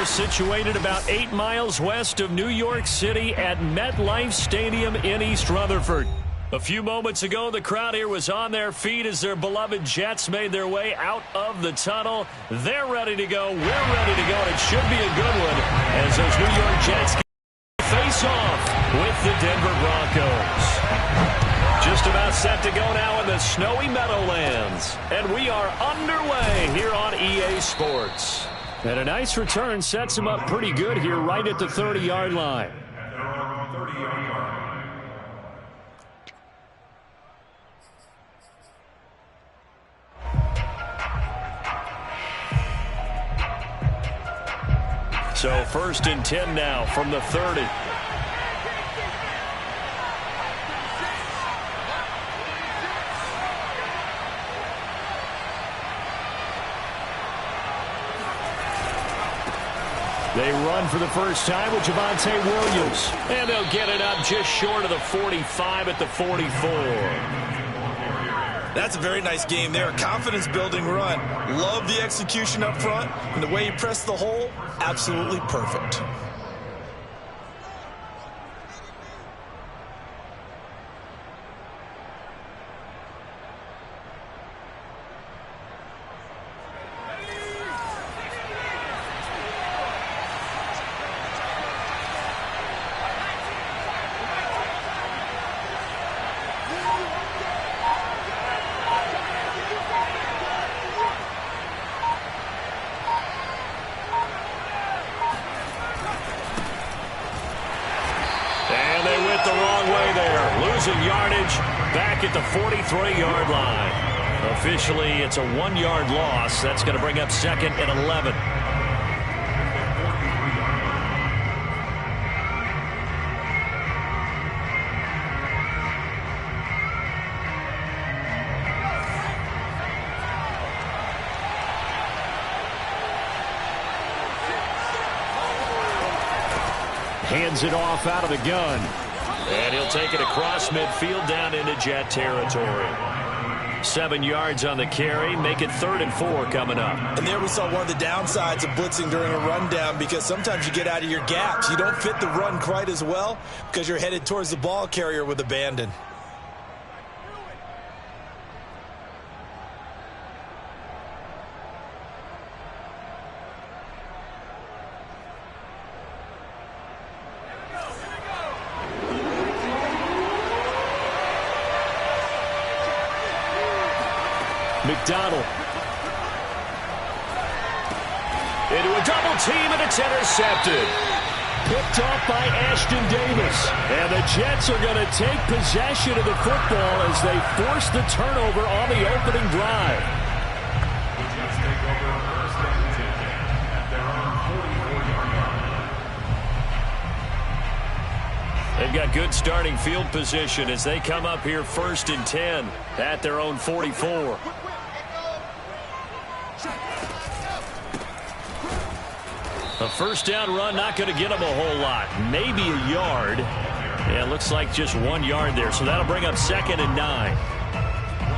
They're situated about 8 miles west of New York City at MetLife Stadium in East Rutherford. A few moments ago, the crowd here was on their feet as their beloved Jets made their way out of the tunnel. They're ready to go. We're ready to go, and it should be a good one as those New York Jets face off with the Denver Broncos. Just about set to go now in the snowy Meadowlands. And we are underway here on EA Sports. And a nice return sets him up pretty good here right at the 30-yard line. So 1st and 10 now from the 30. They run for the first time with Javonte Williams. And they'll get it up just short of the 45 at the 44. That's a very nice game there. Confidence-building run. Love the execution up front. And the way he pressed the hole, absolutely perfect. Yardage back at the 43-yard line. Officially, it's a 1-yard loss. That's going to bring up 2nd and 11. Hands it off out of the gun. And he'll take it across midfield down into Jet territory. 7 yards on the carry. Make it 3rd and 4 coming up. And there we saw one of the downsides of blitzing during a rundown, because sometimes you get out of your gaps. You don't fit the run quite as well because you're headed towards the ball carrier with abandon. McDonald. Into a double team, and it's intercepted. Picked off by Ashton Davis. And the Jets are going to take possession of the football as they force the turnover on the opening drive. The Jets take over 1st and 10 at their own 44-yard line. They've got good starting field position as they come up here 1st and 10 at their own 44. A first down run, not going to get them a whole lot. Maybe a yard. Yeah, it looks like just 1 yard there. So that'll bring up 2nd and 9.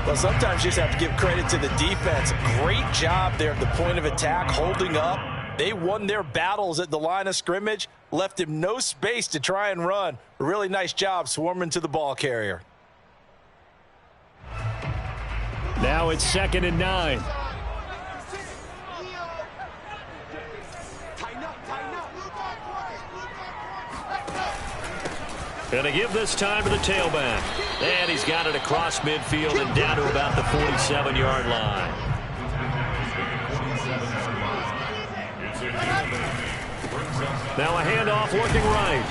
Well, sometimes you just have to give credit to the defense. Great job there at the point of attack, holding up. They won their battles at the line of scrimmage, left him no space to try and run. A really nice job swarming to the ball carrier. Now it's 2nd and 9. Going to give this time to the tailback. And he's got it across midfield and down to about the 47-yard line. Now a handoff looking right.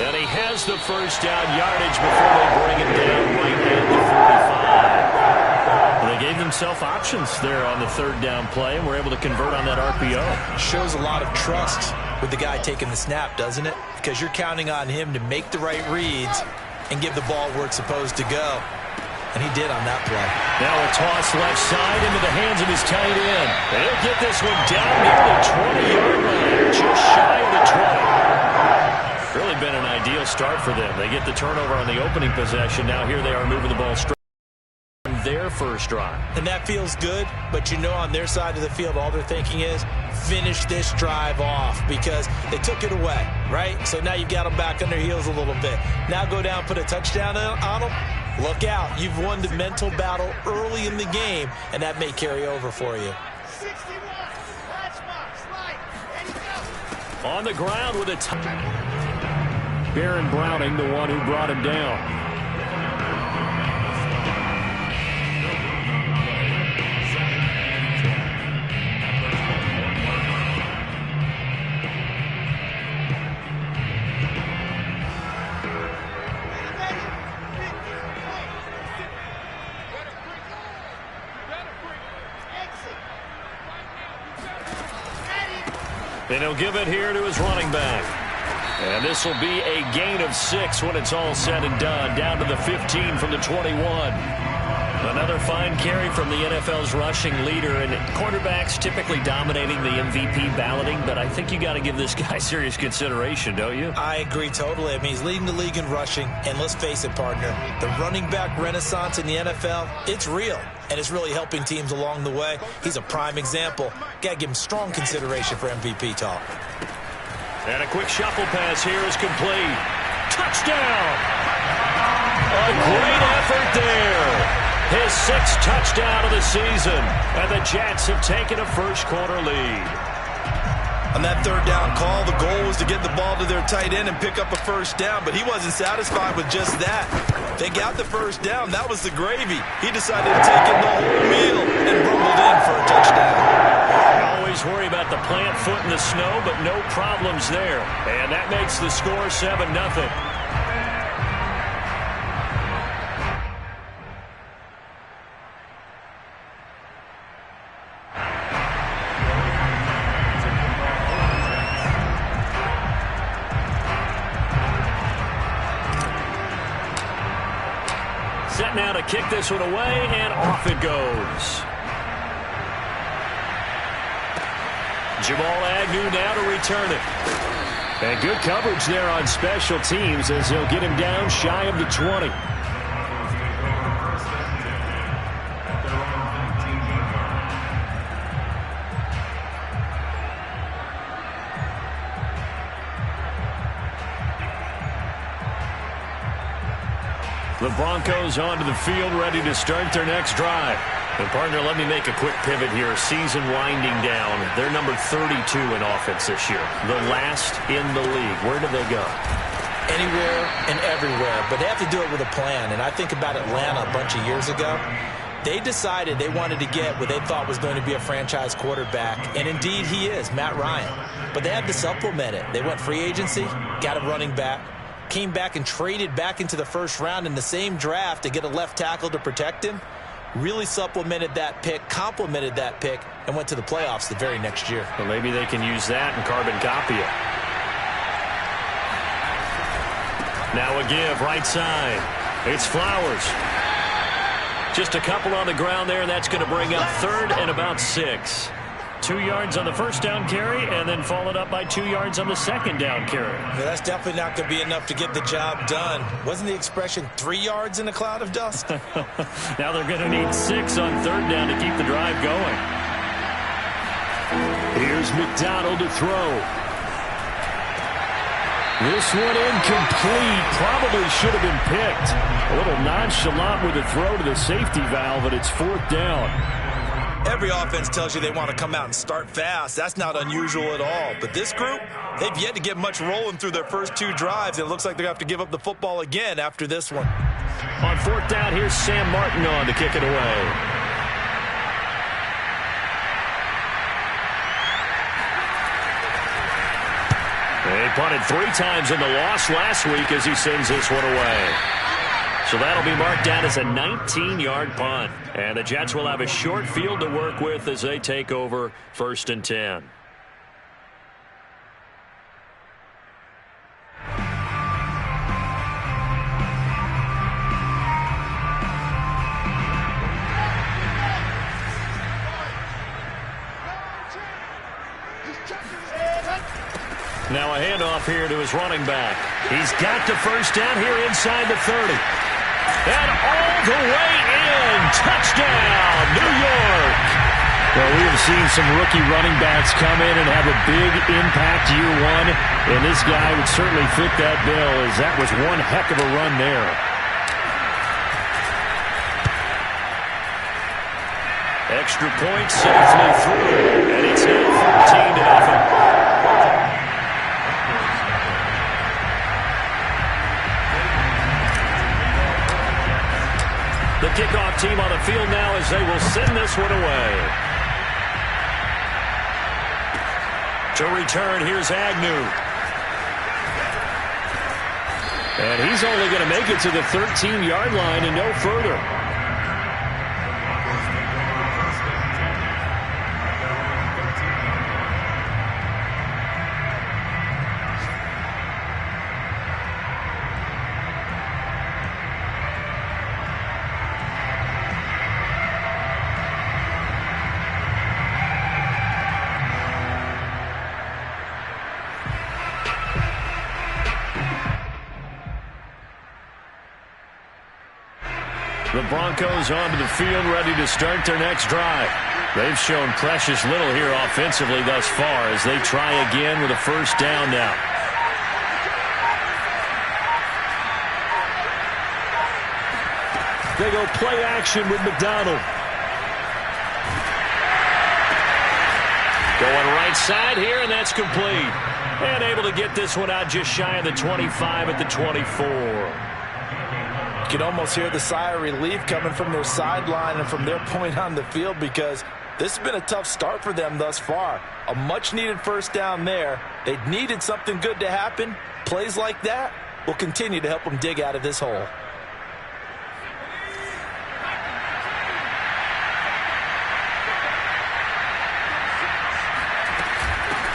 And he has the first down yardage before they bring it down right at the 45. Well, they gave themselves options there on the 3rd down play, and were able to convert on that RPO. Shows a lot of trust with the guy taking the snap, doesn't it? Because you're counting on him to make the right reads and give the ball where it's supposed to go. And he did on that play. Now a toss left side into the hands of his tight end. And he'll get this one down near the 20-yard line, just shy of the 20. Really been an ideal start for them. They get the turnover on the opening possession. Now here they are moving the ball straight. their first drive. And that feels good, but you know on their side of the field, all they're thinking is finish this drive off because they took it away, right? So now you've got them back on their heels a little bit. Now go down, put a touchdown on them. Look out. You've won the mental battle early in the game, and that may carry over for you. On the ground with a Baron Browning, the one who brought him down. And he'll give it here to his running back. And this will be a gain of 6 when it's all said and done. Down to the 15 from the 21. Another fine carry from the NFL's rushing leader. And quarterbacks typically dominating the MVP balloting. But I think you got to give this guy serious consideration, don't you? I agree totally. I mean, he's leading the league in rushing. And let's face it, partner, the running back renaissance in the NFL, it's real. And it's really helping teams along the way. He's a prime example. Got to give him strong consideration for MVP talk. And a quick shuffle pass here is complete. Touchdown! A great effort there. His 6th touchdown of the season. And the Jets have taken a first-quarter lead. On that third down call, the goal was to get the ball to their tight end and pick up a first down, but he wasn't satisfied with just that. They got the first down. That was the gravy. He decided to take in the whole meal and rumbled in for a touchdown. Always worry about the plant foot in the snow, but no problems there. And that makes the score 7-0. Set now to kick this one away, and off it goes. Jamal Agnew now to return it. And good coverage there on special teams as they'll get him down shy of the 20. The Broncos onto the field, ready to start their next drive. And, partner, let me make a quick pivot here. Season winding down. They're number 32 in offense this year. The last in the league. Where do they go? Anywhere and everywhere. But they have to do it with a plan. And I think about Atlanta a bunch of years ago. They decided they wanted to get what they thought was going to be a franchise quarterback. And, indeed, he is, Matt Ryan. But they had to supplement it. They went free agency, got a running back. Came back and traded back into the first round in the same draft to get a left tackle to protect him. Really supplemented that pick, complemented that pick, and went to the playoffs the very next year. Well, maybe they can use that and carbon copy it. Now a give, right side. It's Flowers. Just a couple on the ground there, and that's going to bring up 3rd and about 6. 2 yards on the first down carry, and then followed up by 2 yards on the second down carry. Yeah, that's definitely not going to be enough to get the job done. Wasn't the expression 3 yards in a cloud of dust? Now they're going to need 6 on 3rd down to keep the drive going. Here's McDonald to throw. This one incomplete. Probably should have been picked. A little nonchalant with a throw to the safety valve, but it's 4th down. Every offense tells you they want to come out and start fast. That's not unusual at all. But this group, they've yet to get much rolling through their first 2 drives. It looks like they're going to have to give up the football again after this one. On 4th down, here's Sam Martin on to kick it away. He punted 3 times in the loss last week as he sends this one away. So that'll be marked down as a 19-yard punt. And the Jets will have a short field to work with as they take over 1st and 10. Now a handoff here to his running back. He's got the first down here inside the 30. And all the way in. Touchdown, New York. Well, we have seen some rookie running backs come in and have a big impact year one, and this guy would certainly fit that bill, as that was one heck of a run there. Extra point safely through, and it's now 14-0. The kickoff team on the field now as they will send this one away. To return, here's Agnew. And he's only going to make it to the 13-yard line and no further. The Broncos onto the field, ready to start their next drive. They've shown precious little here offensively thus far as they try again with a first down now. They go play action with McDonald. Going right side here, and that's complete. And able to get this one out just shy of the 25 at the 24. You can almost hear the sigh of relief coming from their sideline and from their point on the field, because this has been a tough start for them thus far. A much-needed first down there. They needed something good to happen. Plays like that will continue to help them dig out of this hole.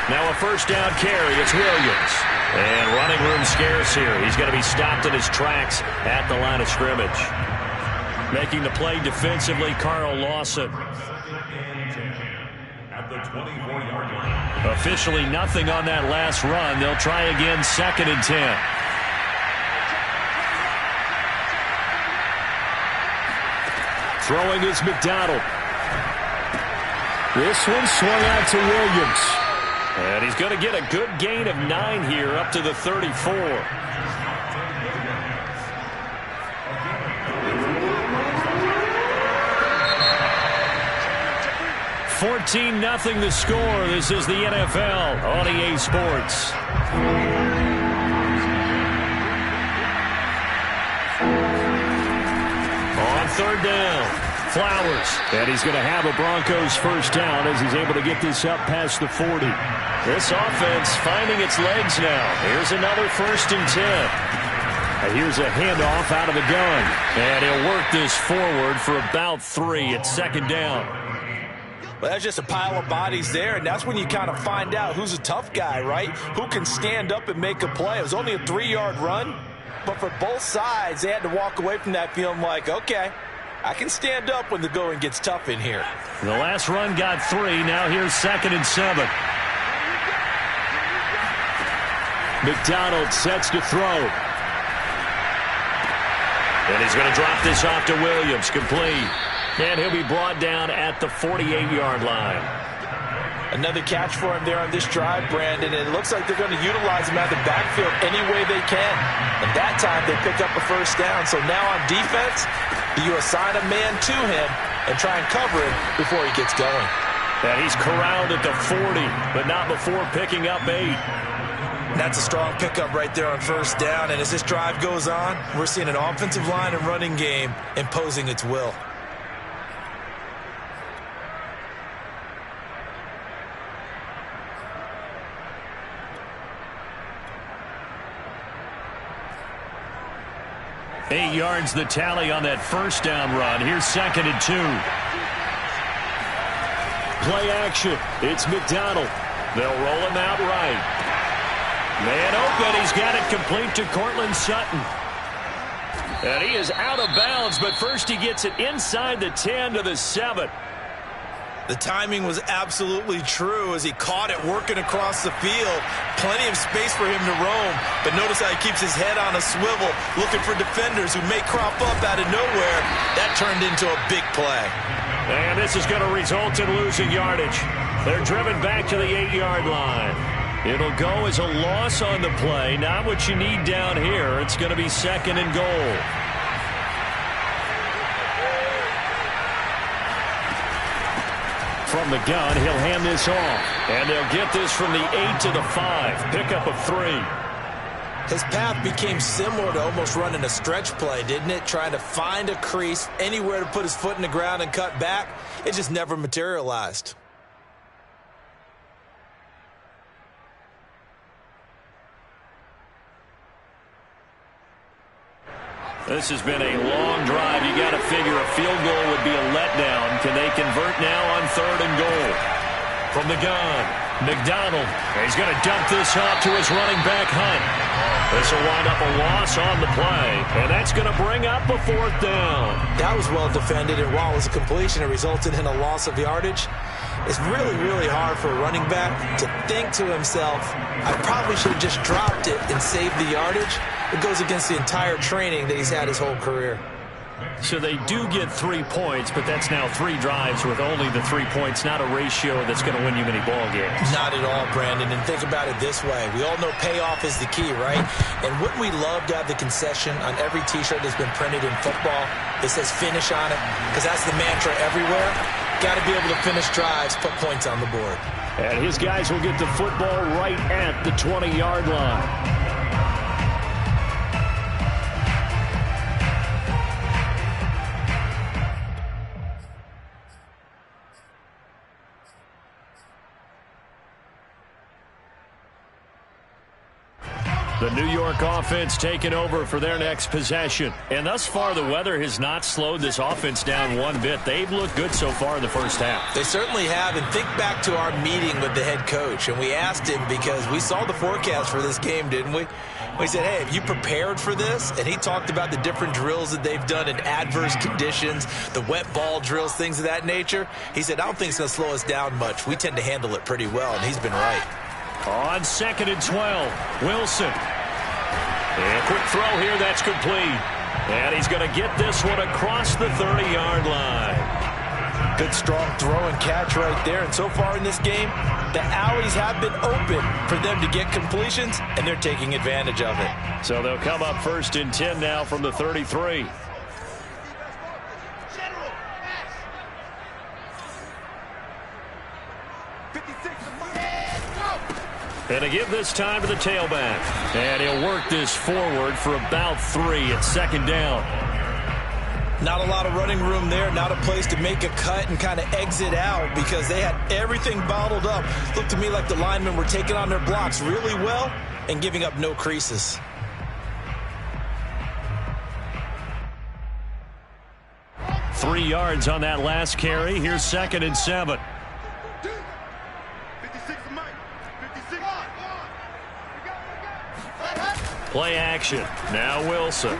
Now a first down carry. It's Williams. And running room scarce here. He's going to be stopped in his tracks at the line of scrimmage. Making the play defensively, Carl Lawson. At the 24-yard line. Officially nothing on that last run. They'll try again, 2nd and 10. Throwing is McDonald. This one swung out to Williams. And he's going to get a good gain of 9 here up to the 34. 14-0 the score. This is the NFL on EA Sports. On third down. Flowers. And he's going to have a Broncos first down as he's able to get this up past the 40. This offense finding its legs now. Here's another 1st and 10. And here's a handoff out of the gun. And he'll work this forward for about 3 at 2nd down. Well, that's just a pile of bodies there, and that's when you kind of find out who's a tough guy, right? Who can stand up and make a play. It was only a 3-yard run, but for both sides, they had to walk away from that feeling like, okay, I can stand up when the going gets tough in here. The last run got 3. Now here's 2nd and 7. McDonald sets to throw. And he's going to drop this off to Williams. Complete. And he'll be brought down at the 48-yard line. Another catch for him there on this drive, Brandon. And it looks like they're going to utilize him out of the backfield any way they can. And that time they pick up a first down. So now on defense, you assign a man to him and try and cover him before he gets going. And he's corralled at the 40, but not before picking up 8. And that's a strong pickup right there on first down. And as this drive goes on, we're seeing an offensive line and running game imposing its will. Eight yards the tally on that first down run. Here's 2nd and 2. Play action. It's McDonald. They'll roll him out right. Man open. He's got it complete to Cortland Sutton. And he is out of bounds, but first he gets it inside the 10 to the 7. The timing was absolutely true as he caught it working across the field. Plenty of space for him to roam, but notice how he keeps his head on a swivel, looking for defenders who may crop up out of nowhere. That turned into a big play. And this is going to result in losing yardage. They're driven back to the 8-yard line. It'll go as a loss on the play. Not what you need down here. It's going to be 2nd and goal. From the gun, he'll hand this off. And they'll get this from the 8 to the 5. Pickup of 3. His path became similar to almost running a stretch play, didn't it? Trying to find a crease, anywhere to put his foot in the ground and cut back. It just never materialized. This has been a long drive. You got to figure a field goal would be a letdown. Can they convert now on 3rd and goal? From the gun, McDonald. He's going to dump this off to his running back, Hunt. This will wind up a loss on the play, and that's going to bring up a 4th down. That was well defended, and while it was a completion, it resulted in a loss of yardage. It's really, really hard for a running back to think to himself, I probably should have just dropped it and saved the yardage. It goes against the entire training that he's had his whole career. So they do get 3 points, but that's now 3 drives with only the 3 points, not a ratio that's going to win you many ball games. Not at all, Brandon. And think about it this way. We all know payoff is the key, right? And wouldn't we love to have the concession on every T-shirt that's been printed in football that says finish on it? Because that's the mantra everywhere. Got to be able to finish drives, put points on the board. And his guys will get the football right at the 20-yard line. The New York offense taking over for their next possession. And thus far, the weather has not slowed this offense down one bit. They've looked good so far in the first half. They certainly have. And think back to our meeting with the head coach. And we asked him because we saw the forecast for this game, didn't we? We said, hey, have you prepared for this? And he talked about the different drills that they've done in adverse conditions, the wet ball drills, things of that nature. He said, I don't think it's going to slow us down much. We tend to handle it pretty well, and he's been right. On 2nd and 12, Wilson. And a quick throw here, that's complete. And he's going to get this one across the 30-yard line. Good, strong throw and catch right there. And so far in this game, the alleys have been open for them to get completions, and they're taking advantage of it. So they'll come up 1st and 10 now from the 33. And to give this time to the tailback. And he'll work this forward for about 3 at 2nd down. Not a lot of running room there. Not a place to make a cut and kind of exit out because they had everything bottled up. Looked to me like the linemen were taking on their blocks really well and giving up no creases. Three yards on that last carry. Here's 2nd and 7. Play action. Now Wilson.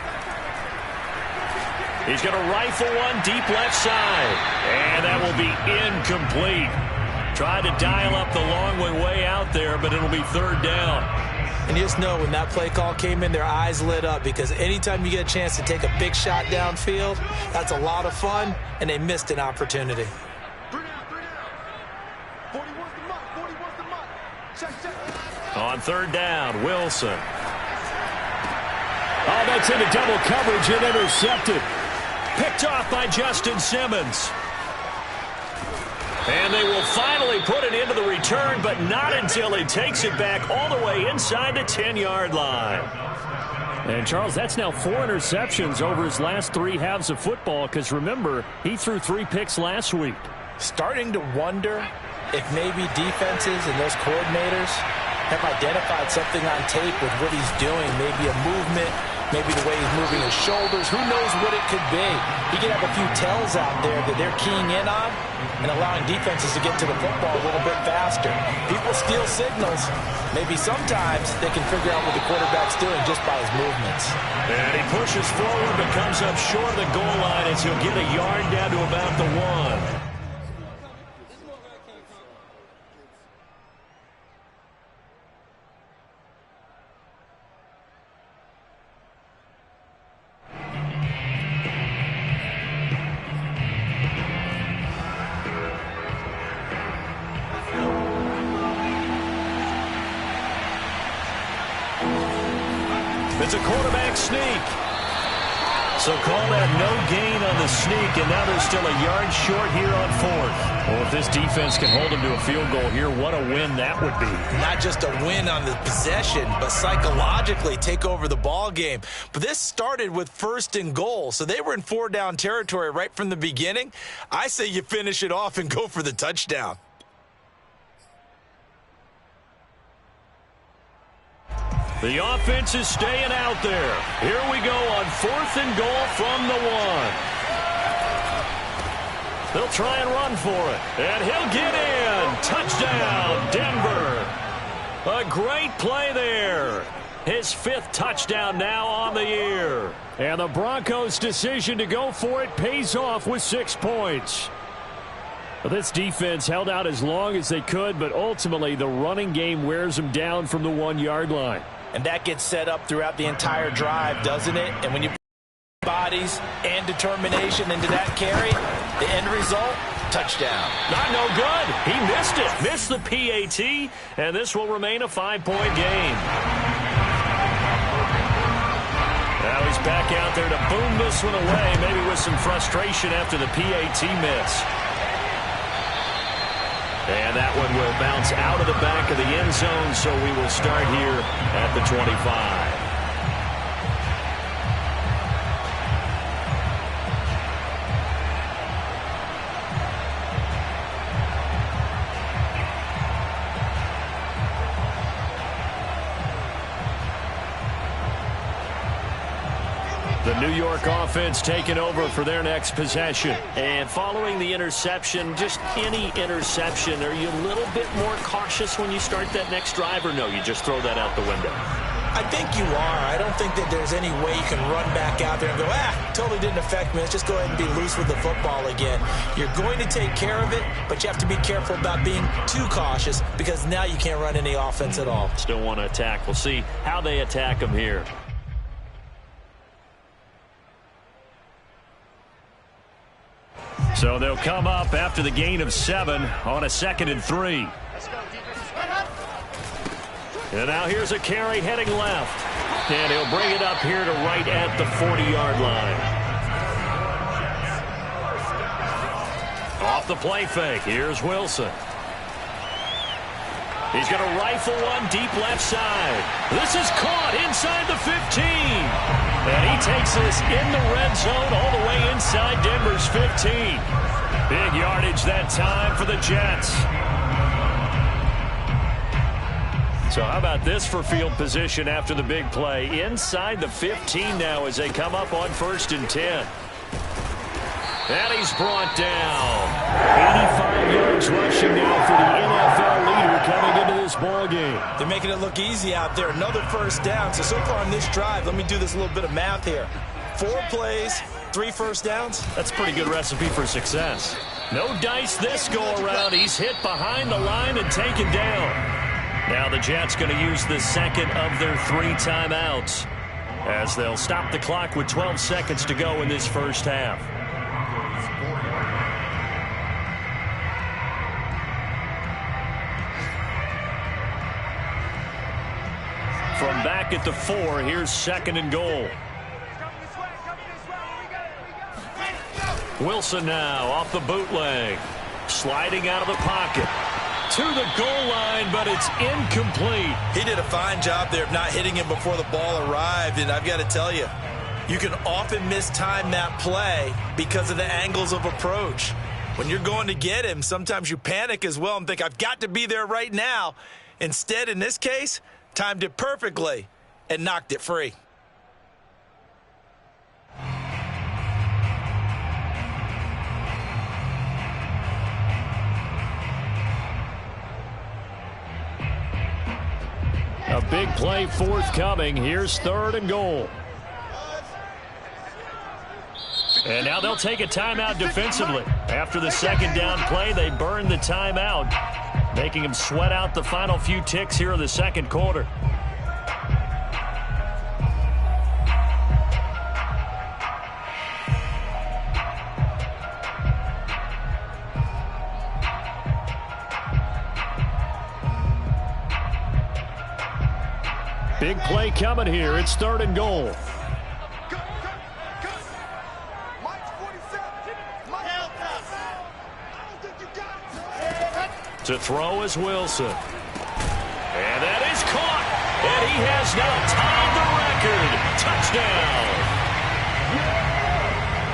He's going to rifle one deep left side. And that will be incomplete. Tried to dial up the long way out there, but it'll be 3rd down. And you just know when that play call came in, their eyes lit up because anytime you get a chance to take a big shot downfield, that's a lot of fun, and they missed an opportunity. On 3rd down, Wilson. Oh, that's into double coverage and intercepted. Picked off by Justin Simmons. And they will finally put it into the return, but not until he takes it back all the way inside the 10-yard line. And, Charles, that's now 4 interceptions over his last 3 halves of football because, remember, he threw 3 picks last week. Starting to wonder if maybe defenses and those coordinators have identified something on tape with what he's doing, maybe a movement, maybe the way he's moving his shoulders. Who knows what it could be? He could have a few tells out there that they're keying in on and allowing defenses to get to the football a little bit faster. People steal signals. Maybe sometimes they can figure out what the quarterback's doing just by his movements. And he pushes forward but comes up short of the goal line as he'll get a yard down to about the 1. It's a quarterback sneak. So call that no gain on the sneak, and now they're still a yard short here on fourth. Well, if this defense can hold them to a field goal here, what a win that would be. Not just a win on the possession, but psychologically take over the ball game. But this started with 1st and goal, so they were in 4-down territory right from the beginning. I say you finish it off and go for the touchdown. The offense is staying out there. Here we go on 4th and goal from the 1. They'll try and run for it. And he'll get in. Touchdown, Denver. A great play there. His 5th touchdown now on the year. And the Broncos' decision to go for it pays off with 6 points. This defense held out as long as they could, but ultimately the running game wears them down from the 1-yard line. And that gets set up throughout the entire drive, doesn't it? And when you put bodies and determination into that carry, the end result, touchdown. Not no good. He missed it. Missed the PAT, and this will remain a 5-point game. Now he's back out there to boom this one away, maybe with some frustration after the PAT miss. And that one will bounce out of the back of the end zone, so we will start here at the 25. The New York offense taking over for their next possession. And following the interception, just any interception, are you a little bit more cautious when you start that next drive, or no, you just throw that out the window? I think you are. I don't think that there's any way you can run back out there and go, totally didn't affect me. Let's just go ahead and be loose with the football again. You're going to take care of it, but you have to be careful about being too cautious because now you can't run any offense at all. Still want to attack. We'll see how they attack them here. So they'll come up after the gain of 7 on a 2nd and 3. And now here's a carry heading left. And he'll bring it up here to right at the 40-yard line. Off the play fake. Here's Wilson. He's going to rifle one deep left side. This is caught inside the 15. And he takes this in the red zone all the way inside Denver's 15. Big yardage that time for the Jets. So how about this for field position after the big play? Inside the 15 now as they come up on 1st and 10. And he's brought down. 85 yards rushing now for the NFL leader coming into this ball game. They're making it look easy out there. Another 1st down. So far on this drive, let me do this little bit of math here. 4 plays, 3 1st downs. That's a pretty good recipe for success. No dice this go around. He's hit behind the line and taken down. Now the Jets going to use the 2nd of their 3 timeouts as they'll stop the clock with 12 seconds to go in this first half. From back at the 4, here's 2nd and goal. Wilson now off the bootleg. Sliding out of the pocket. To the goal line, but it's incomplete. He did a fine job there of not hitting him before the ball arrived, and I've got to tell you, you can often mistime that play because of the angles of approach. When you're going to get him, sometimes you panic as well and think, I've got to be there right now. Instead, in this case, timed it perfectly and knocked it free. A big play forthcoming. Here's 3rd and goal. And now they'll take a timeout defensively. After the 2nd down play, they burn the timeout, making them sweat out the final few ticks here in the 2nd quarter. Big play coming here. It's 3rd and goal. To throw is Wilson. And that is caught. And he has now tied the record. Touchdown.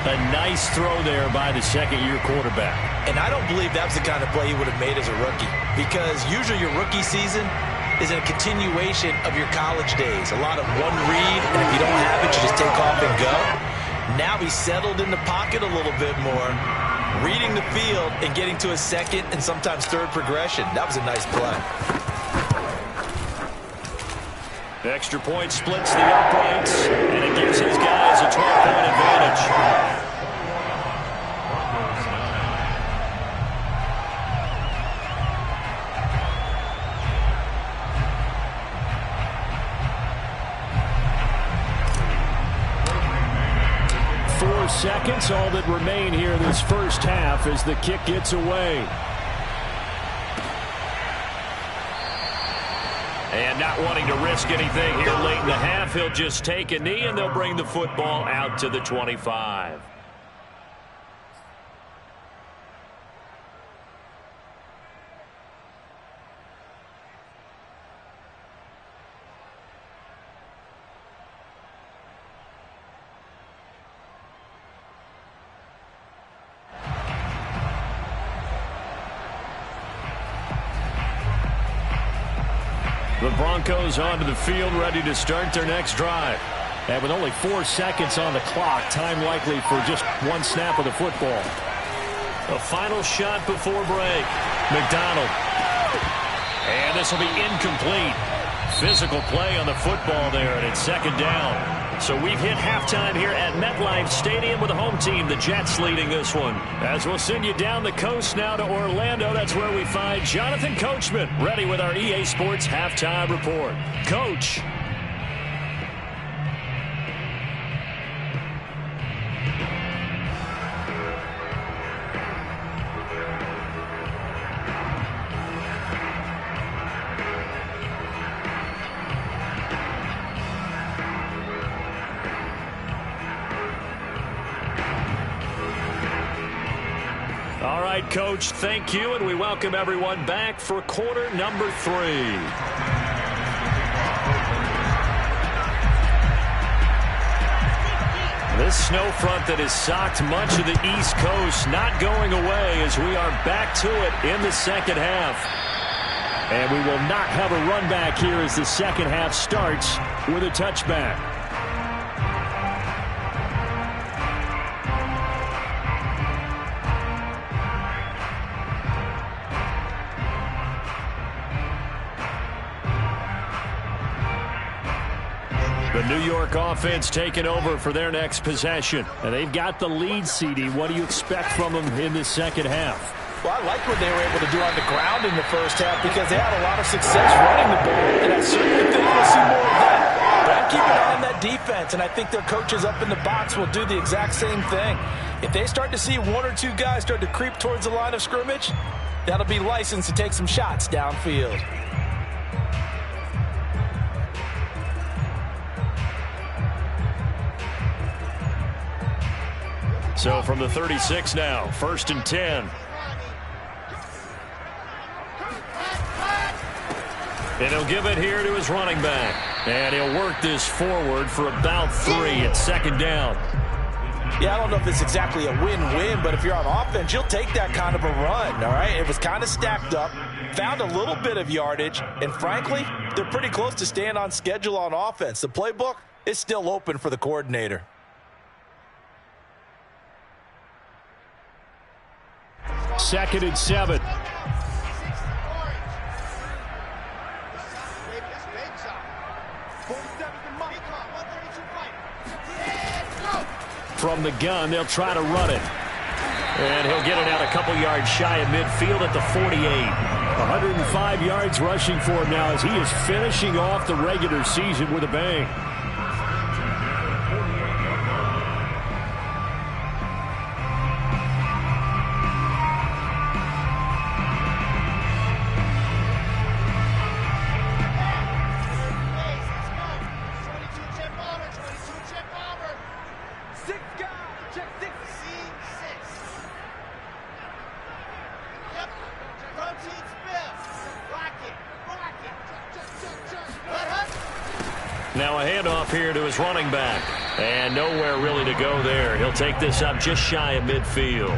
A nice throw there by the second-year quarterback. And I don't believe that was the kind of play he would have made as a rookie, because usually your rookie season is a continuation of your college days. A lot of one read, and if you don't have it, you just take off and go. Now he's settled in the pocket a little bit more, reading the field and getting to a second and sometimes third progression. That was a nice play. The extra point splits the uprights, and it gives his guys a 12-point advantage. 4 seconds, all that remain here this first half as the kick gets away. And not wanting to risk anything here late in the half, he'll just take a knee and they'll bring the football out to the 25. The Broncos onto the field, ready to start their next drive. And with only 4 seconds on the clock, time likely for just one snap of the football. A final shot before break. McDonald. And this will be incomplete. Physical play on the football there, and it's 2nd down. So we've hit halftime here at MetLife Stadium with the home team, the Jets, leading this one. As we'll send you down the coast now to Orlando, that's where we find Jonathan Coachman, ready with our EA Sports halftime report. Coach. All right, Coach, thank you, and we welcome everyone back for quarter number 3. This snow front that has socked much of the East Coast not going away as we are back to it in the second half. And we will not have a run back here as the second half starts with a touchback. The New York offense taking over for their next possession. And they've got the lead, CD. What do you expect from them in this second half? Well, I like what they were able to do on the ground in the first half because they had a lot of success running the ball. And I certainly think we'll see more of that. But I'm keeping an eye on that defense, and I think their coaches up in the box will do the exact same thing. If they start to see 1 or 2 guys start to creep towards the line of scrimmage, that'll be licensed to take some shots downfield. So from the 36 now, 1st and 10. And he'll give it here to his running back. And he'll work this forward for about 3 at 2nd down. Yeah, I don't know if it's exactly a win-win, but if you're on offense, you'll take that kind of a run, all right? It was kind of stacked up, found a little bit of yardage, and frankly, they're pretty close to staying on schedule on offense. The playbook is still open for the coordinator. Second and 7. From the gun, they'll try to run it. And he'll get it out a couple yards shy of midfield at the 48. 105 yards rushing for him now as he is finishing off the regular season with a bang. Now a handoff here to his running back. And nowhere really to go there. He'll take this up just shy of midfield.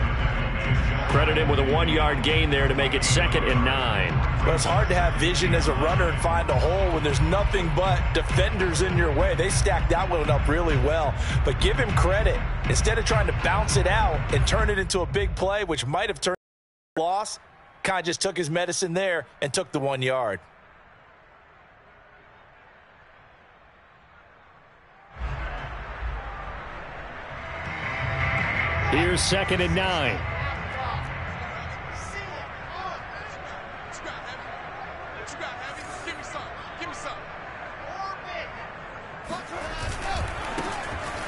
Credit him with a 1-yard gain there to make it 2nd and 9. Well, it's hard to have vision as a runner and find a hole when there's nothing but defenders in your way. They stacked that one up really well. But give him credit. Instead of trying to bounce it out and turn it into a big play, which might have turned into a loss, kind of just took his medicine there and took the 1 yard. Here's 2nd and 9.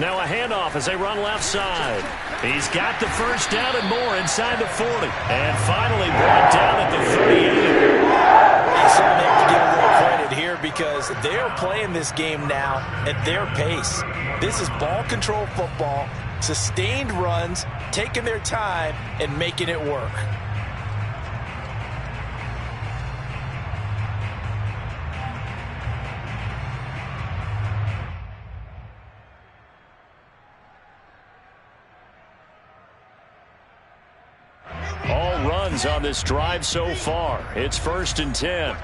Now a handoff as they run left side. He's got the first down and more inside the 40. And finally brought down at the 38. You certainly have to give a little credit here because they're playing this game now at their pace. This is ball control football, sustained runs, taking their time, and making it work. All runs on this drive so far. It's 1st and 10.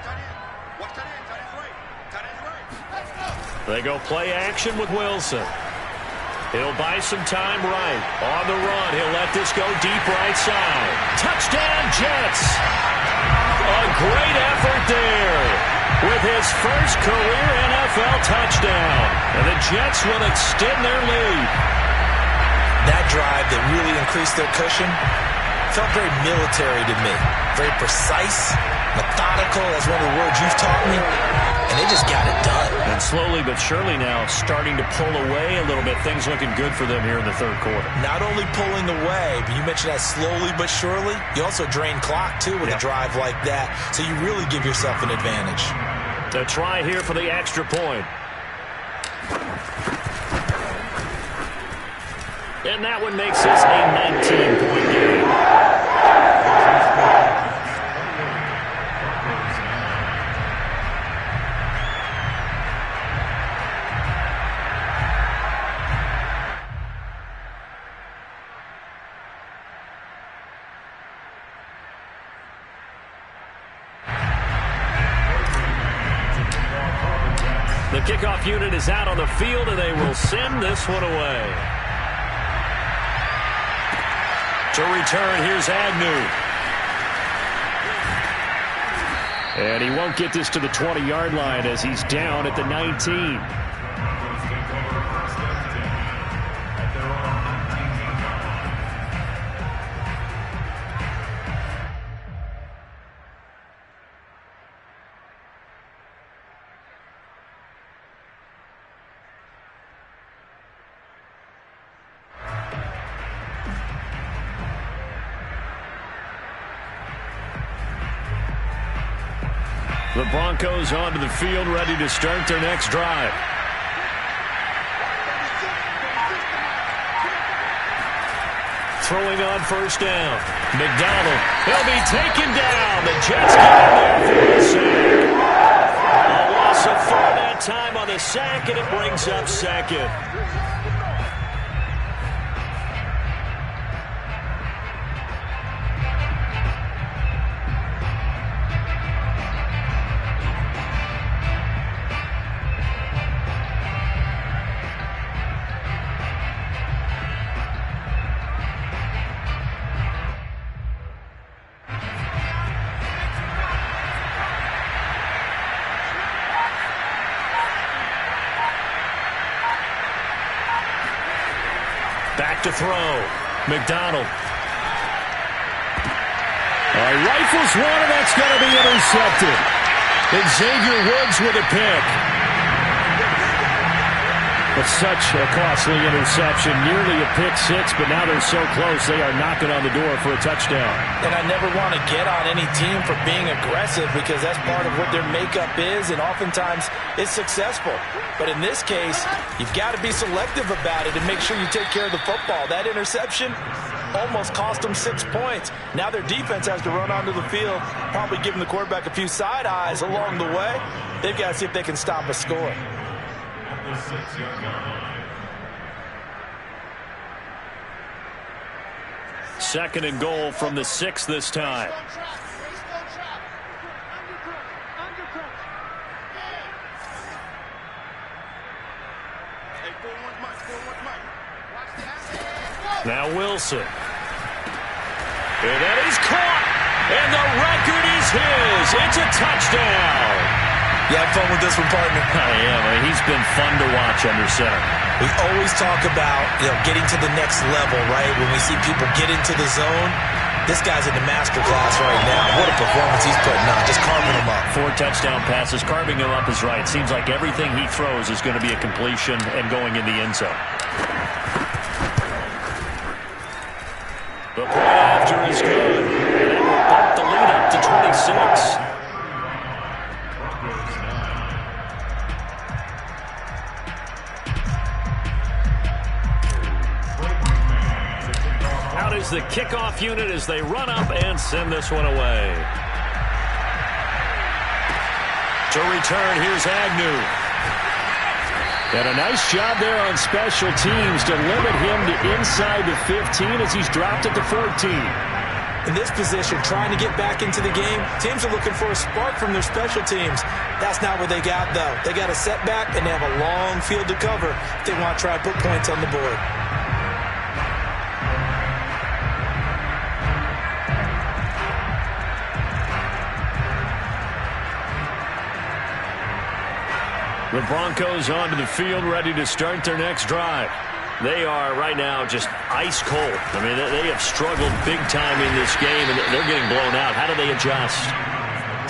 They go play action with Wilson. He'll buy some time right. On the run, he'll let this go deep right side. Touchdown, Jets! A great effort there with his first career NFL touchdown. And the Jets will extend their lead. That drive that really increased their cushion felt very military to me. Very precise, methodical. That's one of the words you've taught me. And they just got it done. And slowly but surely now starting to pull away a little bit. Things looking good for them here in the 3rd quarter. Not only pulling away, but you mentioned that slowly but surely. You also drain clock, too, with a drive like that. So you really give yourself an advantage. A try here for the extra point. And that one makes this a 19-point game. The kickoff unit is out on the field, and they will send this one away. To return, here's Agnew. And he won't get this to the 20-yard line as he's down at the 19. The Broncos onto the field, ready to start their next drive. Throwing on 1st down. McDonald, he'll be taken down. The Jets get in there for the sack. A loss of 4 that time on the sack, and it brings up 2nd. Back to throw. McDonald. Rifles one, and that's going to be intercepted. And Xavier Woods with a pick. But such a costly interception. Nearly a pick six, but now they're so close they are knocking on the door for a touchdown. And I never want to get on any team for being aggressive because that's part of what their makeup is, and oftentimes it's successful. But in this case, you've got to be selective about it and make sure you take care of the football. That interception almost cost them 6 points. Now their defense has to run onto the field, probably giving the quarterback a few side eyes along the way. They've got to see if they can stop a score. Second and goal from the 6 this time. Now Wilson. And that is caught. And the record is his. It's a touchdown. You have fun with this one, partner? I am. He's been fun to watch under center. We always talk about, getting to the next level, right? When we see people get into the zone, this guy's in the master class right now. What a performance he's putting on, just carving them up. 4 touchdown passes. Carving him up is right. Seems like everything he throws is going to be a completion and going in the end zone. The point after is good. And that will bump the lead up to 26. Out is the kickoff unit as they run up and send this one away. To return, here's Agnew. And a nice job there on special teams to limit him to inside the 15 as he's dropped at the 14. In this position, trying to get back into the game, teams are looking for a spark from their special teams. That's not what they got, though. They got a setback, and they have a long field to cover if they want to try to put points on the board. The Broncos onto the field, ready to start their next drive. They are right now just ice cold. I mean, they have struggled big time in this game, and they're getting blown out. How do they adjust?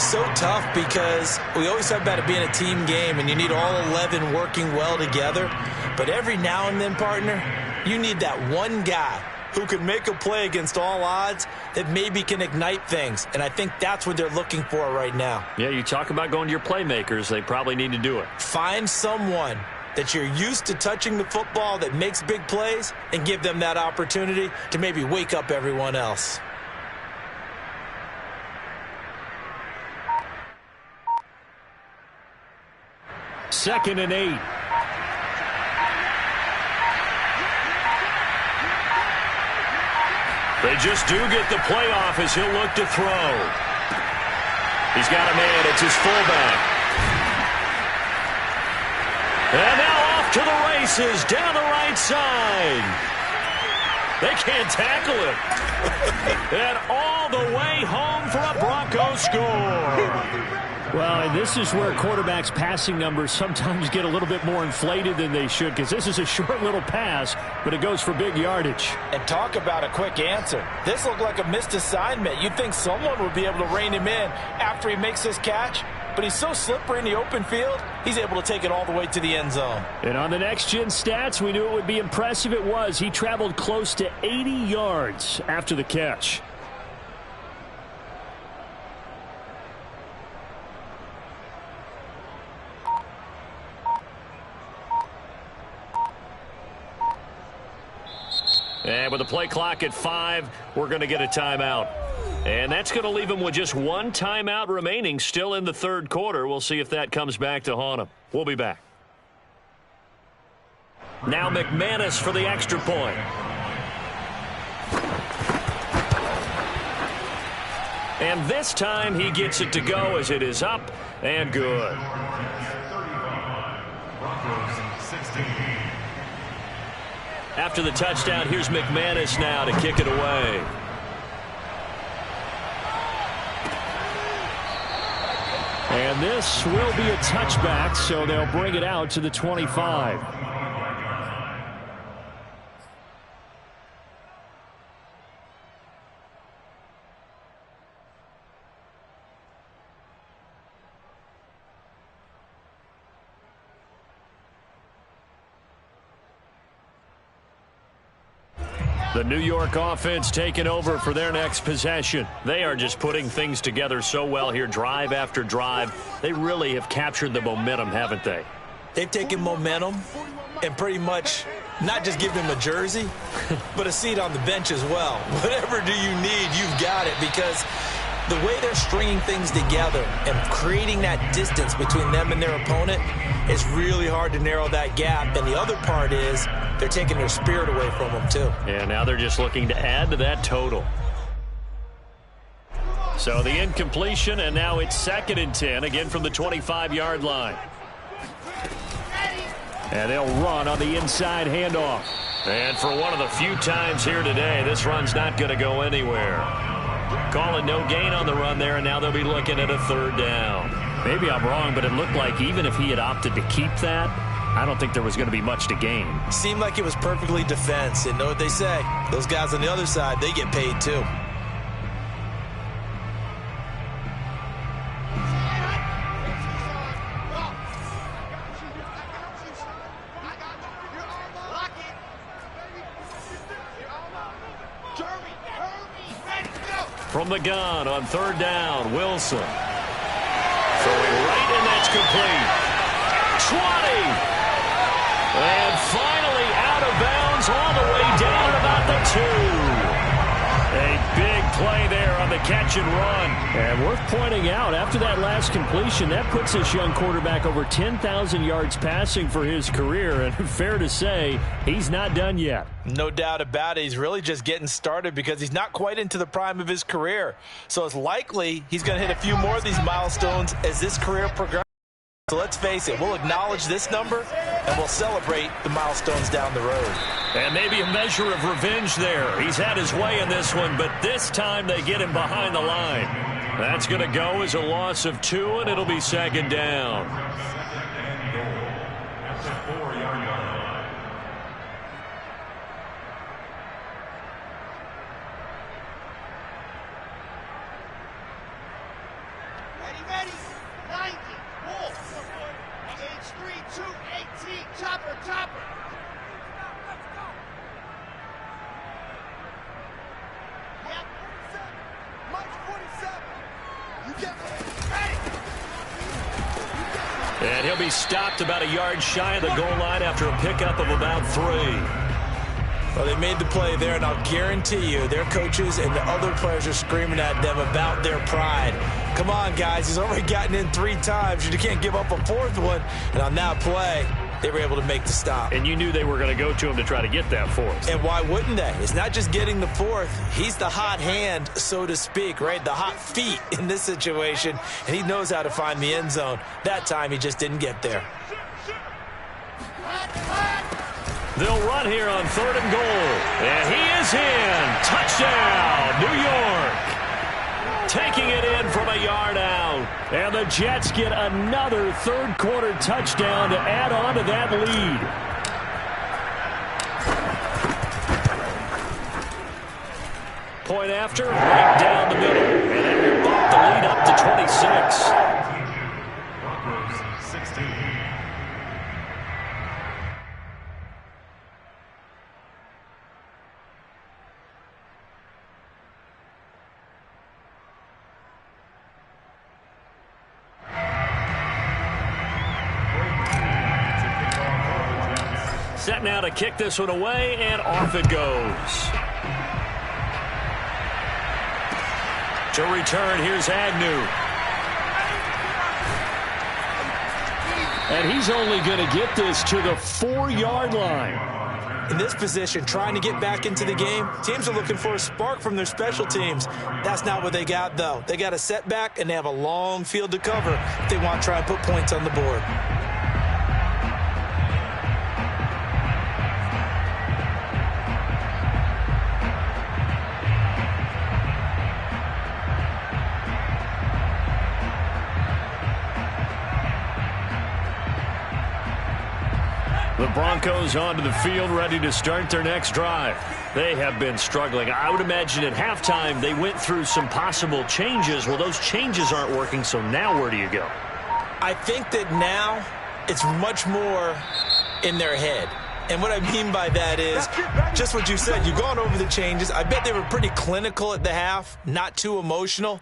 So tough because we always talk about it being a team game, and you need all 11 working well together. But every now and then, partner, you need that one guy who can make a play against all odds that maybe can ignite things. And I think that's what they're looking for right now. Yeah, you talk about going to your playmakers. They probably need to do it. Find someone that you're used to touching the football that makes big plays and give them that opportunity to maybe wake up everyone else. Second and 8. They just do get the playoff as he'll look to throw. He's got a man. It's his fullback. And now off to the races down the right side. They can't tackle him. And all the way home for a Broncos score. Well, and this is where quarterbacks' passing numbers sometimes get a little bit more inflated than they should, because this is a short little pass, but it goes for big yardage. And talk about a quick answer. This looked like a missed assignment. You'd think someone would be able to rein him in after he makes this catch, but he's so slippery in the open field, he's able to take it all the way to the end zone. And on the next-gen stats, we knew it would be impressive. It was. He traveled close to 80 yards after the catch. And with the play clock at 5, we're going to get a timeout. And that's going to leave him with just one timeout remaining still in the third quarter. We'll see if that comes back to haunt him. We'll be back. Now McManus for the extra point. And this time he gets it to go as it is up and good. After the touchdown, here's McManus now to kick it away. And this will be a touchback, so they'll bring it out to the 25. The New York offense taking over for their next possession. They are just putting things together so well here, drive after drive. They really have captured the momentum, haven't they? They've taken momentum and pretty much not just given him a jersey, but a seat on the bench as well. Whatever do you need, you've got it, because The way they're stringing things together and creating that distance between them and their opponent is really hard to narrow that gap. And the other part is they're taking their spirit away from them, too. Yeah, now they're just looking to add to that total. So the incompletion, and now it's 2nd and 10, again from the 25-yard line. And they'll run on the inside handoff. And for one of the few times here today, this run's not going to go anywhere. Calling no gain on the run there, and now they'll be looking at a 3rd down. Maybe I'm wrong, but it looked like even if he had opted to keep that, I don't think there was going to be much to gain. Seemed like it was perfectly defense, and know what they say. Those guys on the other side, they get paid too. From the gun on 3rd down, Wilson. Throwing right, and that's complete. 20. And finally out of bounds all the way down at about the 2. A big play there on the catch and run. And worth pointing out, after that last completion, that puts this young quarterback over 10,000 yards passing for his career. And fair to say, he's not done yet. No doubt about it. He's really just getting started because he's not quite into the prime of his career. So it's likely he's going to hit a few more of these milestones as this career progresses. So let's face it, we'll acknowledge this number and we'll celebrate the milestones down the road. And maybe a measure of revenge there. He's had his way in this one, but this time they get him behind the line. That's going to go as a loss of 2, and it'll be 2nd down. Ready, 90, Wolf, age 3, 2, 18, chopper. Yep. Mike 47. You get ready. And he'll be stopped about a yard shy of the goal line after a pickup of about 3. Well, they made the play there, and I'll guarantee you their coaches and the other players are screaming at them about their pride. Come on, guys. He's already gotten in 3 times. You can't give up a 4th one. And on that play, they were able to make the stop. And you knew they were going to go to him to try to get that 4th. And why wouldn't they? It's not just getting the 4th. He's the hot hand, so to speak, right? The hot feet in this situation. And he knows how to find the end zone. That time, he just didn't get there. They'll run here on 3rd and goal. And he is in. Touchdown, New York. Taking it in from a yard out. And the Jets get another 3rd quarter touchdown to add on to that lead. Point after, right down the middle. And that will bump the lead up to 26. Broncos 16. Set now to kick this one away, and off it goes. To return, here's Agnew. And he's only going to get this to the 4-yard line. In this position, trying to get back into the game, teams are looking for a spark from their special teams. That's not what they got, though. They got a setback, and they have a long field to cover if they want to try and put points on the board. The Broncos onto the field, ready to start their next drive. They have been struggling. I would imagine at halftime they went through some possible changes. Well, those changes aren't working, so now where do you go? I think that now it's much more in their head. And what I mean by that is just what you said. You've gone over the changes. I bet they were pretty clinical at the half, not too emotional.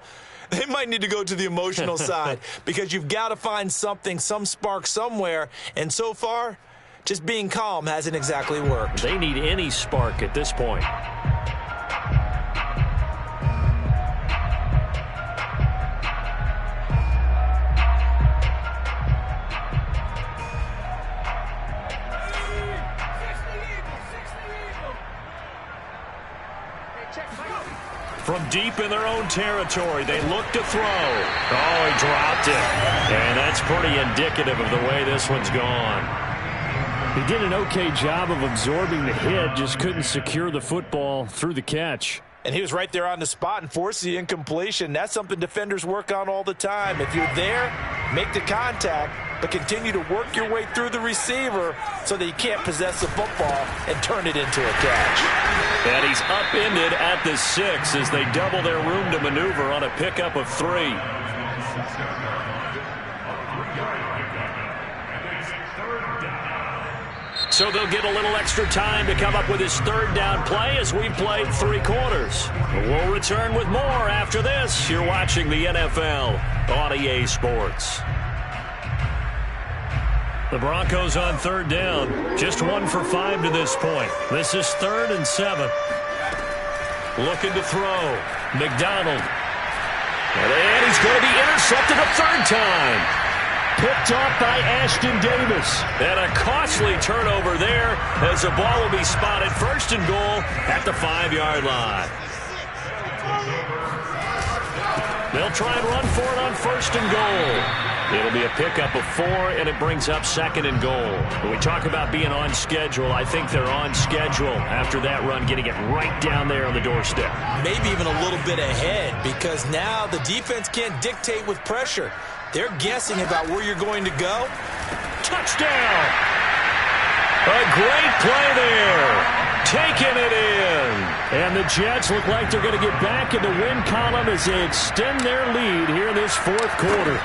They might need to go to the emotional side because you've got to find something, some spark somewhere. And so far, just being calm hasn't exactly worked. They need any spark at this point. from deep in their own territory. They look to throw. Oh, he dropped it. And that's pretty indicative of the way this one's gone. He did an okay job of absorbing the hit, just couldn't secure the football through the catch. And he was right there on the spot and forced the incompletion. That's something defenders work on all the time. If you're there, make the contact, but continue to work your way through the receiver so that you can't possess the football and turn it into a catch. And he's upended at the 6 as they double their room to maneuver on a pickup of 3. So they'll get a little extra time to come up with his third down play as we played 3 quarters. We'll return with more after this. You're watching the NFL on EA Sports. The Broncos on third down. Just 1 for 5 to this point. This is 3rd and 7. Looking to throw. McDonald. And he's going to be intercepted a 3rd time. Picked off by Ashton Davis. And a costly turnover there as the ball will be spotted 1st and goal at the 5-yard line. They'll try and run for it on 1st and goal. It'll be a pickup of 4, and it brings up 2nd and goal. When we talk about being on schedule, I think they're on schedule after that run, getting it right down there on the doorstep. Maybe even a little bit ahead, because now the defense can't dictate with pressure. They're guessing about where you're going to go. Touchdown! A great play there. Taking it in. And the Jets look like they're going to get back in the win column as they extend their lead here in this 4th quarter.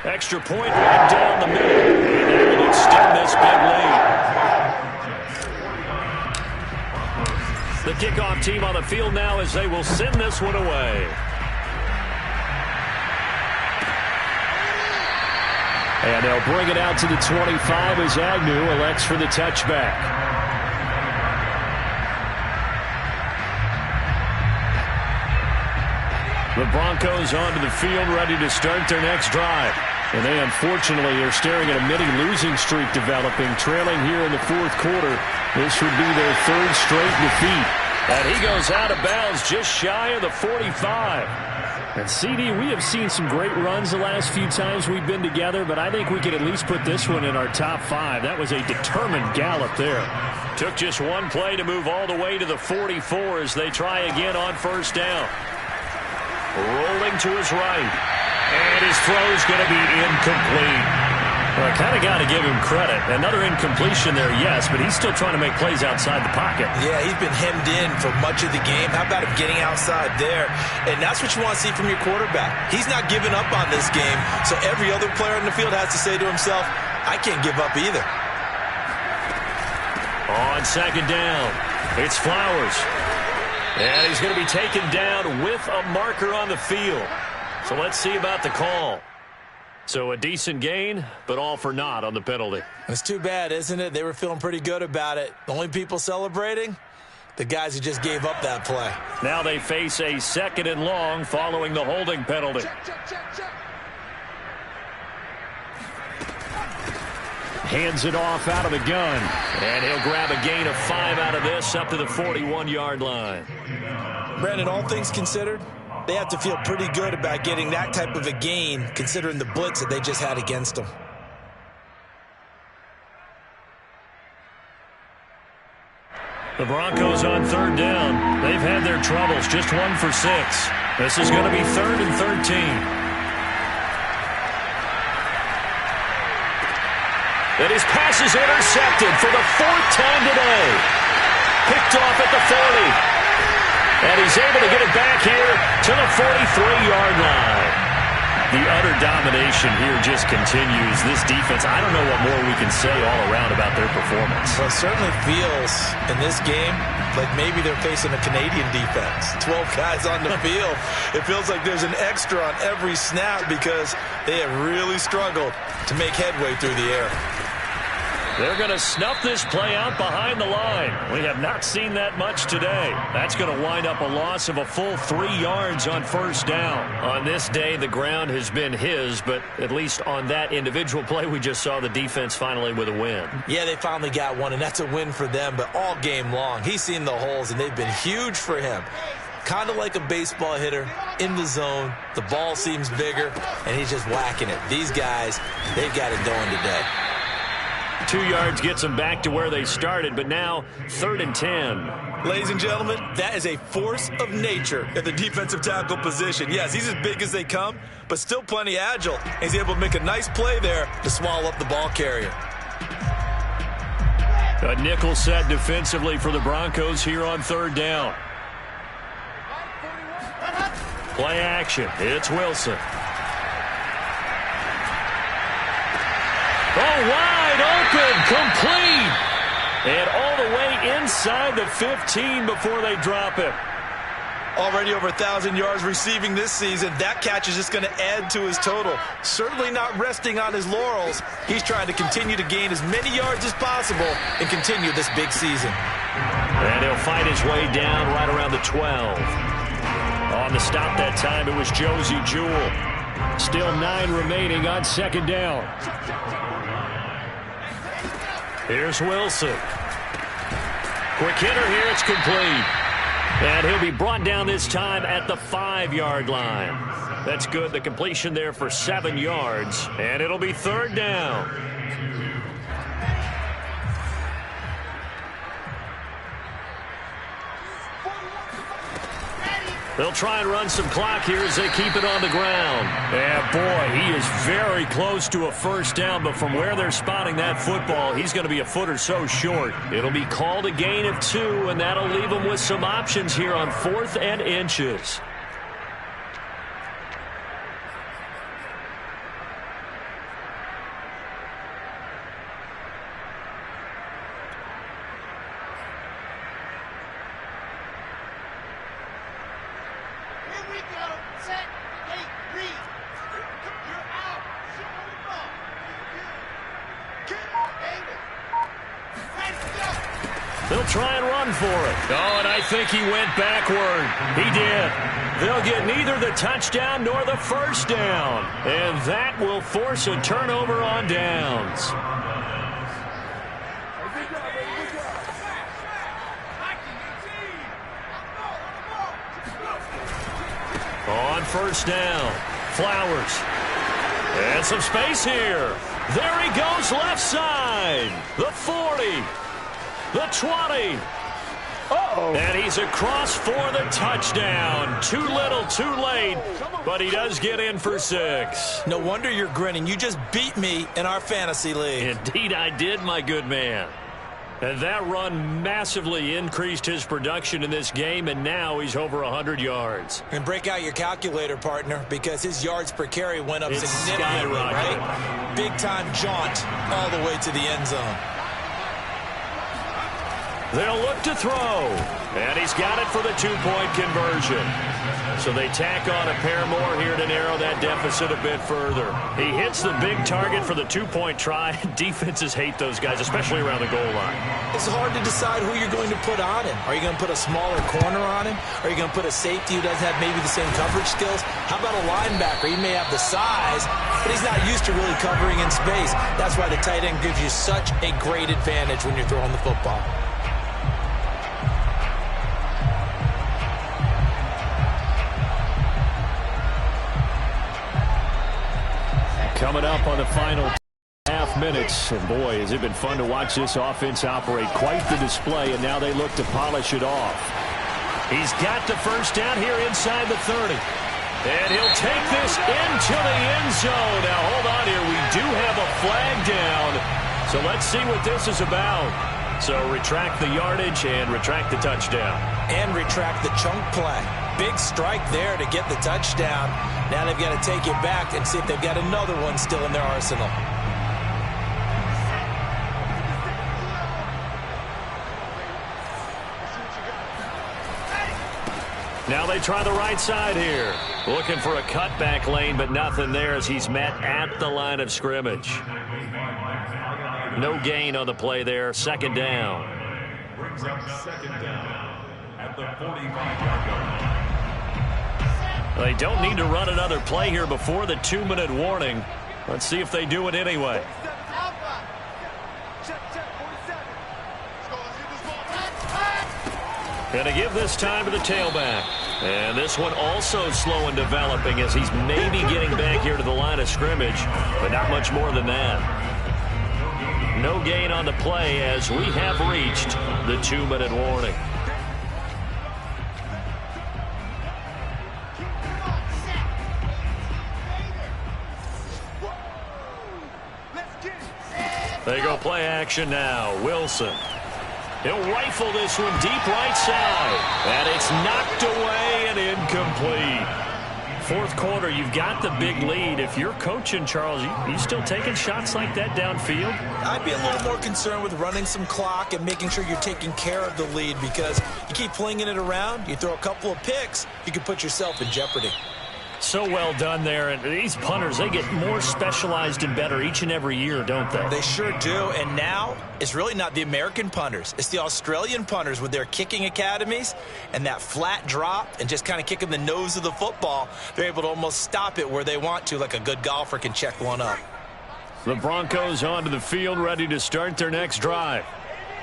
Extra point right down the middle. And they will extend this big lead. The kickoff team on the field now as they will send this one away. And they'll bring it out to the 25 as Agnew elects for the touchback. The Broncos onto the field ready to start their next drive. And they unfortunately are staring at a mini losing streak developing, trailing here in the 4th quarter. This would be their 3rd straight defeat. And he goes out of bounds just shy of the 45. And CD, we have seen some great runs the last few times we've been together, but I think we could at least put this one in our top 5. That was a determined gallop there. Took just 1 play to move all the way to the 44 as they try again on 1st down. Rolling to his right. And his throw's going to be incomplete. Well, I kind of got to give him credit. Another incompletion there, yes, but he's still trying to make plays outside the pocket. Yeah, he's been hemmed in for much of the game. How about him getting outside there? And that's what you want to see from your quarterback. He's not giving up on this game, so every other player in the field has to say to himself, I can't give up either. On 2nd down, it's Flowers. And he's going to be taken down with a marker on the field. So let's see about the call. So a decent gain, but all for naught on the penalty. It's too bad, isn't it? They were feeling pretty good about it. The only people celebrating, the guys who just gave up that play. Now they face a 2nd and long following the holding penalty. Hands it off out of the gun. And he'll grab a gain of 5 out of this up to the 41-yard line. Brandon, all things considered, they have to feel pretty good about getting that type of a gain considering the blitz that they just had against them. The Broncos on 3rd down. They've had their troubles. Just 1 for 6. This is going to be 3rd and 13. And his pass is intercepted for the 4th time today. Picked off at the 40. And he's able to get it back here to the 43-yard line. The utter domination here just continues. This defense, I don't know what more we can say all around about their performance. Well, it certainly feels in this game like maybe they're facing a Canadian defense. 12 guys on the field. It feels like there's an extra on every snap because they have really struggled to make headway through the air. They're going to snuff this play out behind the line. We have not seen that much today. That's going to wind up a loss of a full 3 yards on first down. On this day, the ground has been his, but at least on that individual play, we just saw the defense finally with a win. Yeah, they finally got one, and that's a win for them, but all game long, he's seen the holes, and they've been huge for him. Kind of like a baseball hitter in the zone. The ball seems bigger, and he's just whacking it. These guys, they've got it going today. 2 yards gets them back to where they started, but now 3rd and 10. Ladies and gentlemen, that is a force of nature at the defensive tackle position. Yes, he's as big as they come, but still plenty agile. He's able to make a nice play there to swallow up the ball carrier. A nickel set defensively for the Broncos here on 3rd down. Play action. It's Wilson. Oh, wide open, complete. And all the way inside the 15 before they drop it. Already over 1,000 yards receiving this season. That catch is just going to add to his total. Certainly not resting on his laurels. He's trying to continue to gain as many yards as possible and continue this big season. And he'll fight his way down right around the 12. On the stop that time, it was Josie Jewell. Still 9 remaining on 2nd down. Here's Wilson. Quick hitter here. It's complete. And he'll be brought down this time at the 5-yard line. That's good. The completion there for 7 yards. And it'll be 3rd down. They'll try and run some clock here as they keep it on the ground. Yeah, boy, he is very close to a first down, but from where they're spotting that football, he's going to be a foot or so short. It'll be called a gain of 2, and that'll leave them with some options here on 4th and inches. They'll try and run for it. Oh, and I think he went backward. He did. They'll get neither the touchdown nor the first down. And that will force a turnover on downs. On first down, Flowers. And some space here. There he goes left side. The 40. The 20. Uh-oh. And he's across for the touchdown. Too little, too late. But he does get in for 6. No wonder you're grinning. You just beat me in our fantasy league. Indeed I did, my good man. And that run massively increased his production in this game, and now he's over 100 yards. And break out your calculator, partner, because his yards per carry went up significantly, right? Big-time jaunt all the way to the end zone. They'll look to throw. And he's got it for the 2-point conversion. So they tack on a pair more here to narrow that deficit a bit further. He hits the big target for the 2-point try. Defenses hate those guys, especially around the goal line. It's hard to decide who you're going to put on him. Are you going to put a smaller corner on him? Are you going to put a safety who doesn't have maybe the same coverage skills? How about a linebacker? He may have the size, but he's not used to really covering in space. That's why the tight end gives you such a great advantage when you're throwing the football. Coming up on the final half minutes. And boy, has it been fun to watch this offense operate. Quite the display, and now they look to polish it off. He's got the first down here inside the 30. And he'll take this into the end zone. Now, hold on here. We do have a flag down. So let's see what this is about. So retract the yardage and retract the touchdown. And retract the chunk play. Big strike there to get the touchdown. Now they've got to take it back and see if they've got another one still in their arsenal. Now they try the right side here. Looking for a cutback lane, but nothing there as he's met at the line of scrimmage. No gain on the play there. Second down. Brings up second down at the 45-yard line. They don't need to run another play here before the 2-minute warning. Let's see if they do it anyway. Going to give this time to the tailback. And this one also slow in developing as he's maybe getting back here to the line of scrimmage, but not much more than that. No gain on the play as we have reached the 2-minute warning. They go play action now. Wilson. He'll rifle this one deep right side. And it's knocked away and incomplete. Fourth quarter, you've got the big lead. If you're coaching, Charles, you still taking shots like that downfield? I'd be a little more concerned with running some clock and making sure you're taking care of the lead, because you keep flinging it around, you throw a couple of picks, you can put yourself in jeopardy. So well done there. And these punters, they get more specialized and better each and every year, don't they? They sure do. And now it's really not the American punters. It's the Australian punters with their kicking academies and that flat drop and just kind of kicking the nose of the football. They're able to almost stop it where they want to, like a good golfer can check one up. The Broncos onto the field, ready to start their next drive.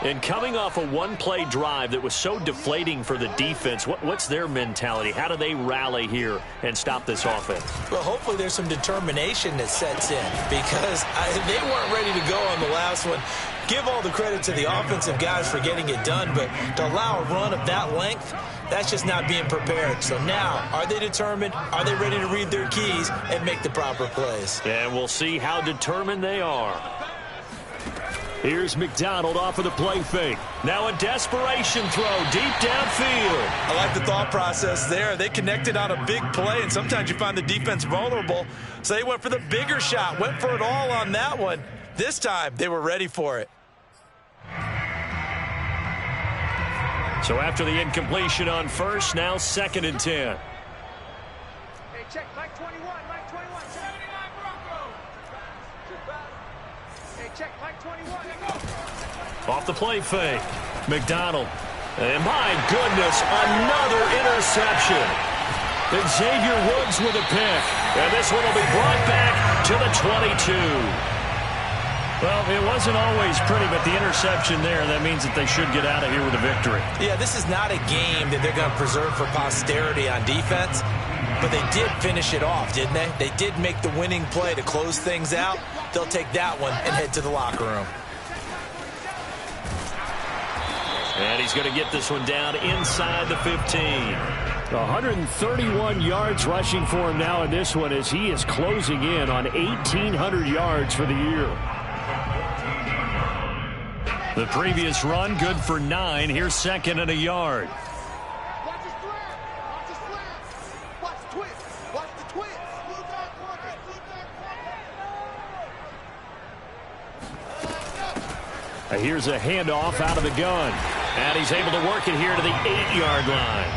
And coming off a one-play drive that was so deflating for the defense, what's their mentality? How do they rally here and stop this offense? Well, hopefully there's some determination that sets in, because they weren't ready to go on the last one. Give all the credit to the offensive guys for getting it done, but to allow a run of that length, that's just not being prepared. So now, are they determined? Are they ready to read their keys and make the proper plays? And we'll see how determined they are. Here's McDonald off of the play fake. Now a desperation throw deep downfield. I like the thought process there. They connected on a big play, and sometimes you find the defense vulnerable. So they went for the bigger shot, went for it all on that one. This time, they were ready for it. So after the incompletion on first, now 2nd and 10. Hey, check, Mike 21, Mike 21, 79 Broncos. Hey, check, Mike 21. Off the play fake. McDonald. And my goodness, another interception. And Xavier Woods with a pick. And this one will be brought back to the 22. Well, it wasn't always pretty, but the interception there, that means that they should get out of here with a victory. Yeah, this is not a game that they're going to preserve for posterity on defense, but they did finish it off, didn't they? They did make the winning play to close things out. They'll take that one and head to the locker room. And he's going to get this one down inside the 15. 131 yards rushing for him now in this one as he is closing in on 1,800 yards for the year. The previous run, good for 9. Here's 2nd and a yard. Watch his flat. Watch his flat. Watch the twist. Watch the twist. Here's a handoff out of the gun. And he's able to work it here to the 8-yard line.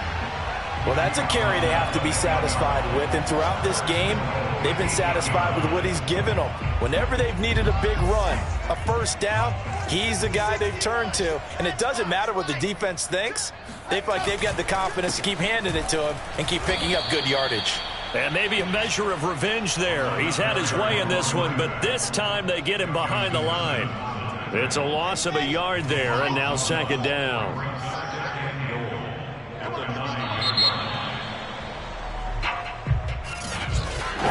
Well, that's a carry they have to be satisfied with. And throughout this game, they've been satisfied with what he's given them. Whenever they've needed a big run, a first down, he's the guy they've turned to. And it doesn't matter what the defense thinks. They feel like they've got the confidence to keep handing it to him and keep picking up good yardage. And maybe a measure of revenge there. He's had his way in this one, but this time they get him behind the line. It's a loss of a yard there, and now 2nd down.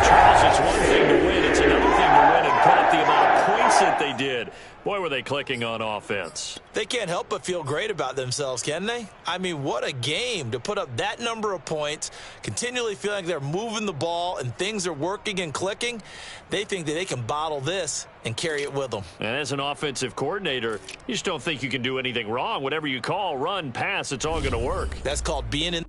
Charles, it's one thing to win. It's another thing to win and put up the amount of points that they did. Boy, were they clicking on offense. They can't help but feel great about themselves, can they? I mean, what a game to put up that number of points, continually feeling like they're moving the ball and things are working and clicking. They think that they can bottle this and carry it with them. And as an offensive coordinator, you just don't think you can do anything wrong. Whatever you call, run, pass, it's all going to work. That's called being in